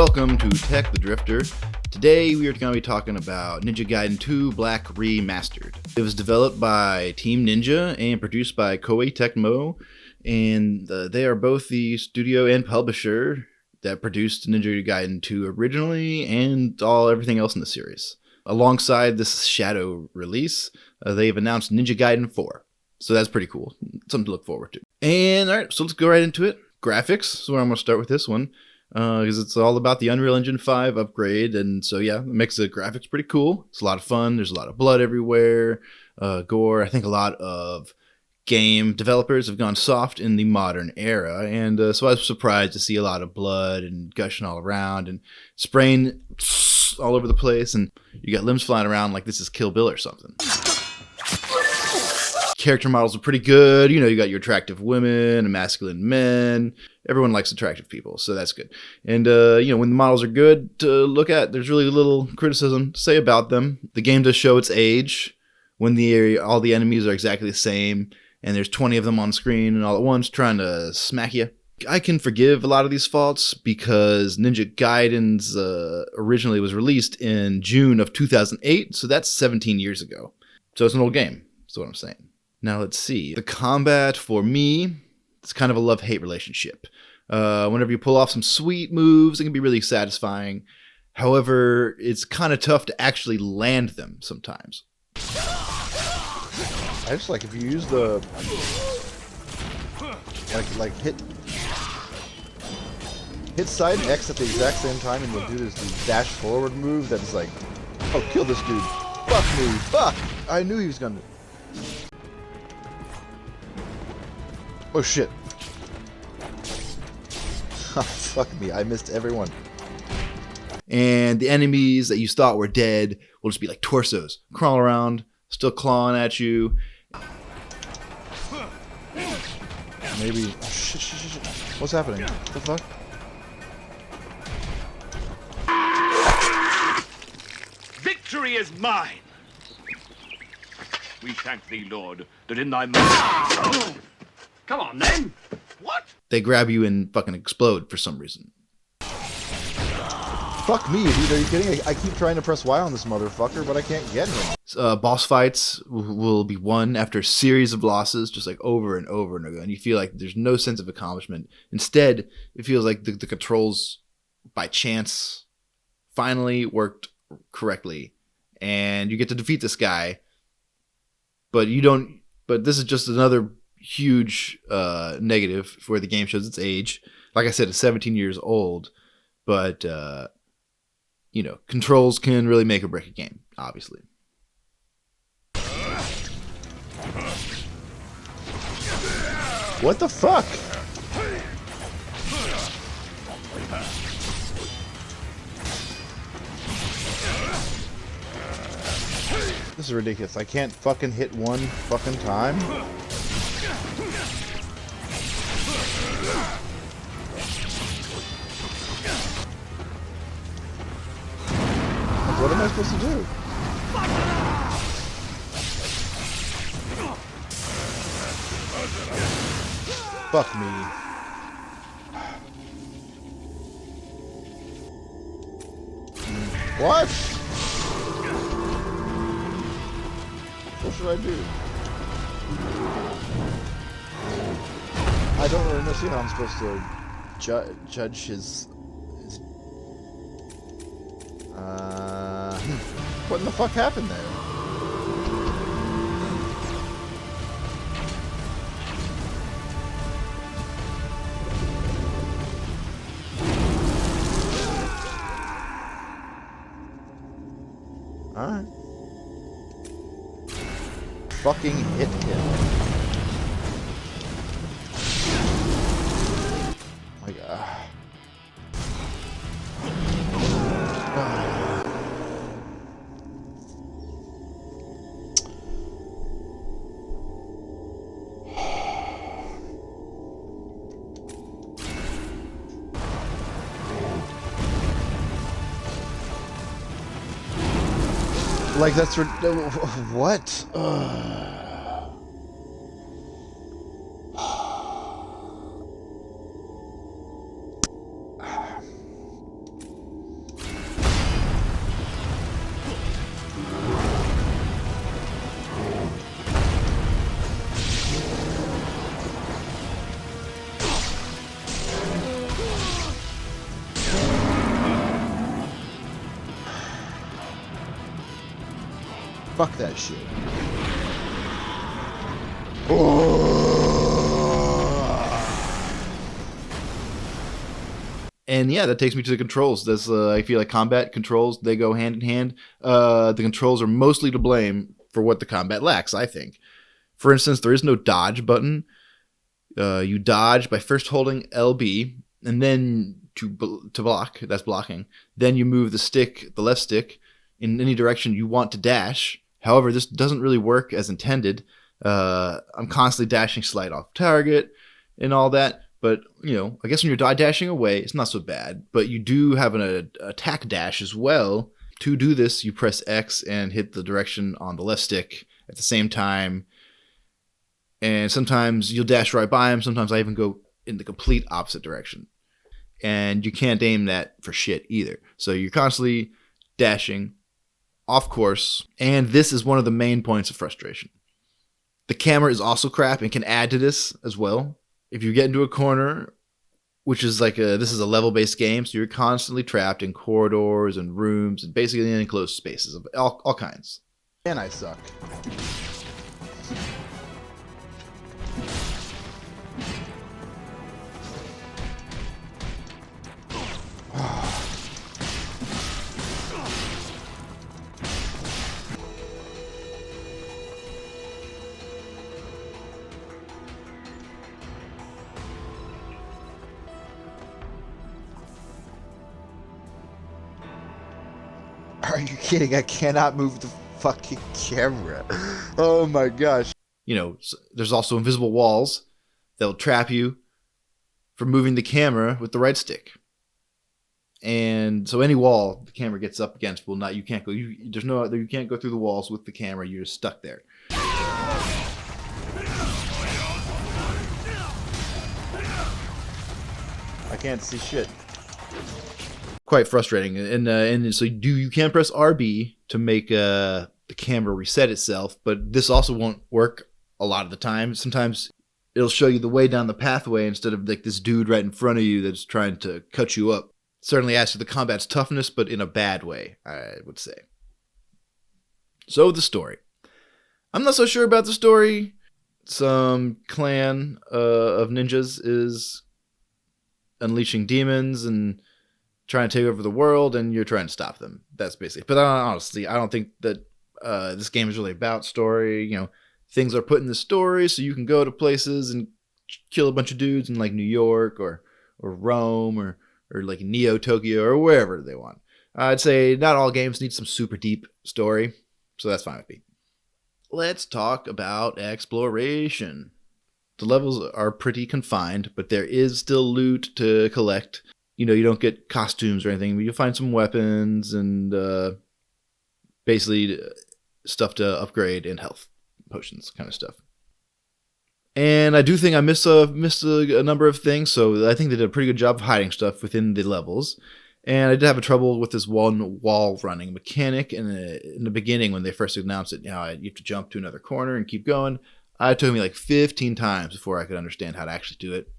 welcome to Tech the Drifter. Today we are going to be talking about Ninja Gaiden 2 Black Remastered. It was developed by Team Ninja and produced by Koei Tecmo, and they are both the studio and publisher that produced Ninja Gaiden 2 originally and everything else in the series. Alongside this shadow release, they've announced Ninja Gaiden 4. So that's pretty cool. Something to look forward to. And alright, so let's go right into it. Graphics is where I'm going to start with this one. Because it's all about the Unreal Engine 5 upgrade, and so yeah, it makes the graphics pretty cool. It's a lot of fun. There's a lot of blood everywhere, gore. I think a lot of game developers have gone soft in the modern era, and so I was surprised to see a lot of blood and gushing all around and spraying all over the place, and you got limbs flying around like this is Kill Bill or something. Character models are pretty good. You know, you got your attractive women and masculine men. Everyone likes attractive people, so that's good. And, when the models are good to look at, there's really little criticism to say about them. The game does show its age when all the enemies are exactly the same, and there's 20 of them on screen and all at once trying to smack you. I can forgive a lot of these faults because Ninja Gaiden's originally was released in June of 2008, so that's 17 years ago. So it's an old game, that's what I'm saying. Now let's see. The combat, for me, it's kind of a love-hate relationship. Whenever you pull off some sweet moves, it can be really satisfying. However, it's kind of tough to actually land them sometimes. I just like if you use the like hit side and X at the exact same time, and you'll do this dash forward move that's like, oh, kill this dude. Fuck me. Fuck. I knew he was gonna. Oh shit. Fuck me, I missed everyone. And the enemies that you thought were dead will just be like torsos, crawling around, still clawing at you. Maybe. Oh, shit. What's happening? What the fuck? Victory is mine! We thank thee, Lord, that in thy mercy... Come on, then! What? They grab you and fucking explode for some reason. Fuck me, dude. Are you kidding? I keep trying to press Y on this motherfucker, but I can't get him. Boss fights will be won after a series of losses, just like over and over and over. And you feel like there's no sense of accomplishment. Instead, it feels like the controls, by chance, finally worked correctly. And you get to defeat this guy. But you don't... But this is just another huge negative for the game shows its age. Like I said, it's 17 years old, but controls can really make or break a game, obviously. What the fuck? This is ridiculous. I can't fucking hit one fucking time. What am I supposed to do? Fuck me. What? What should I do? I don't really know. See how I'm supposed to judge his... What in the fuck happened there? Alright. Fucking hit him. My God. Like, that's... What? Fuck that shit. Oh. And yeah, that takes me to the controls. I feel like combat controls, they go hand in hand. The controls are mostly to blame for what the combat lacks, I think. For instance, there is no dodge button. You dodge by first holding LB, and then to block, that's blocking. Then you move the left stick, in any direction you want to dash. However, this doesn't really work as intended. I'm constantly dashing slight off target and all that. But, I guess when you're dashing away, it's not so bad. But you do have an attack dash as well. To do this, you press X and hit the direction on the left stick at the same time. And sometimes you'll dash right by him. Sometimes I even go in the complete opposite direction. And you can't aim that for shit either. So you're constantly dashing off course. And this is one of the main points of frustration. The camera is also crap and can add to this as well. If you get into a corner, which is this is a level-based game, so you're constantly trapped in corridors and rooms and basically in enclosed spaces of all kinds. And I suck. Are you kidding? I cannot move the fucking camera. Oh my gosh. There's also invisible walls that'll trap you from moving the camera with the right stick. And so any wall the camera gets up against you can't go. You can't go through the walls with the camera. You're just stuck there. I can't see shit. Quite frustrating, and so you can press RB to make the camera reset itself, but this also won't work a lot of the time. Sometimes it'll show you the way down the pathway instead of this dude right in front of you that's trying to cut you up. Certainly adds to the combat's toughness, but in a bad way, I would say. So the story. I'm not so sure about the story. Some clan of ninjas is unleashing demons and trying to take over the world, and you're trying to stop them. That's basically. But honestly, I don't think that this game is really about story. Things are put in the story so you can go to places and kill a bunch of dudes in New York or Rome or Neo Tokyo or wherever they want. I'd say not all games need some super deep story, so that's fine with me. Let's talk about exploration. The levels are pretty confined, but there is still loot to collect. You don't get costumes or anything, but you'll find some weapons and basically stuff to upgrade and health potions kind of stuff. And I do think I missed a number of things, so I think they did a pretty good job of hiding stuff within the levels. And I did have trouble with this one wall running mechanic in the beginning when they first announced it. You have to jump to another corner and keep going. It took me 15 times before I could understand how to actually do it.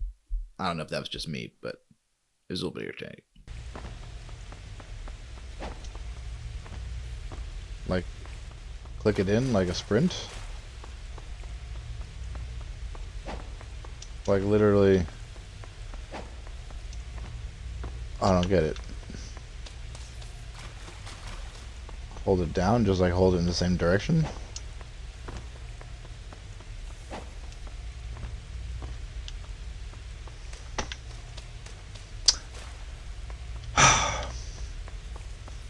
I don't know if that was just me, but it was a little bit irritating. Click it in like a sprint? Literally... I don't get it. Hold it down, just hold it in the same direction?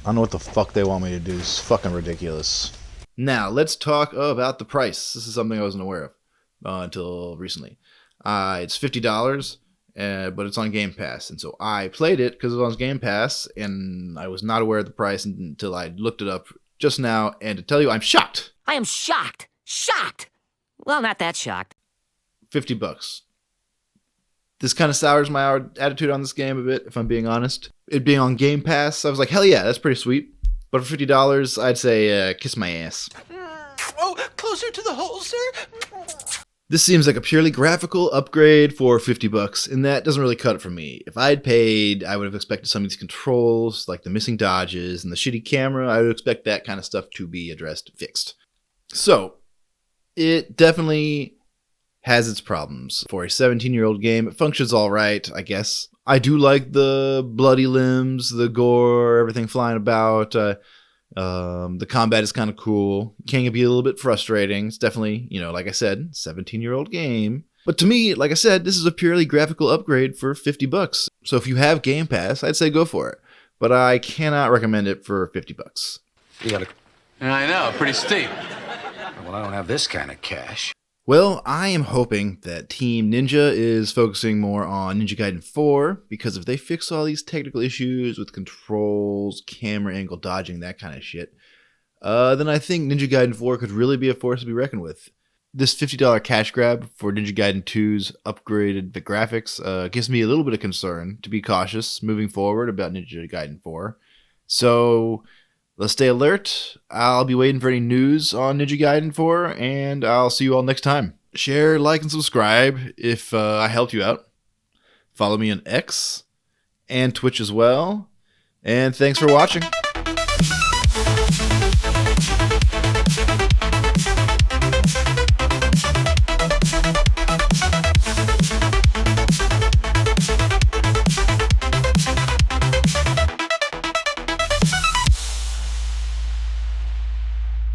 I don't know what the fuck they want me to do. It's fucking ridiculous. Now, let's talk about the price. This is something I wasn't aware of until recently. It's $50, but it's on Game Pass. And so I played it because it was on Game Pass, and I was not aware of the price until I looked it up just now. And to tell you, I'm shocked. I am shocked. Shocked. Well, not that shocked. $50. This kind of sours my attitude on this game a bit, if I'm being honest. It being on Game Pass, I was like, hell yeah, that's pretty sweet. But for $50, I'd say kiss my ass. Oh, closer to the hole, sir? This seems like a purely graphical upgrade for $50, and that doesn't really cut it for me. If I'd paid, I would have expected some of these controls, like the missing dodges and the shitty camera. I would expect that kind of stuff to be fixed. So, it definitely has its problems. For a 17-year-old game, it functions all right, I guess. I do like the bloody limbs, the gore, everything flying about. The combat is kind of cool. Can be a little bit frustrating. It's definitely, like I said, 17-year-old game. But to me, like I said, this is a purely graphical upgrade for $50. So if you have Game Pass, I'd say go for it. But I cannot recommend it for $50. You gotta... I know, pretty steep. Well, I don't have this kind of cash. Well, I am hoping that Team Ninja is focusing more on Ninja Gaiden 4, because if they fix all these technical issues with controls, camera angle dodging, that kind of shit, then I think Ninja Gaiden 4 could really be a force to be reckoned with. This $50 cash grab for Ninja Gaiden 2's upgraded graphics gives me a little bit of concern, to be cautious moving forward about Ninja Gaiden 4. So let's stay alert. I'll be waiting for any news on Ninja Gaiden 4, and I'll see you all next time. Share, like, and subscribe if I helped you out. Follow me on X and Twitch as well. And thanks for watching.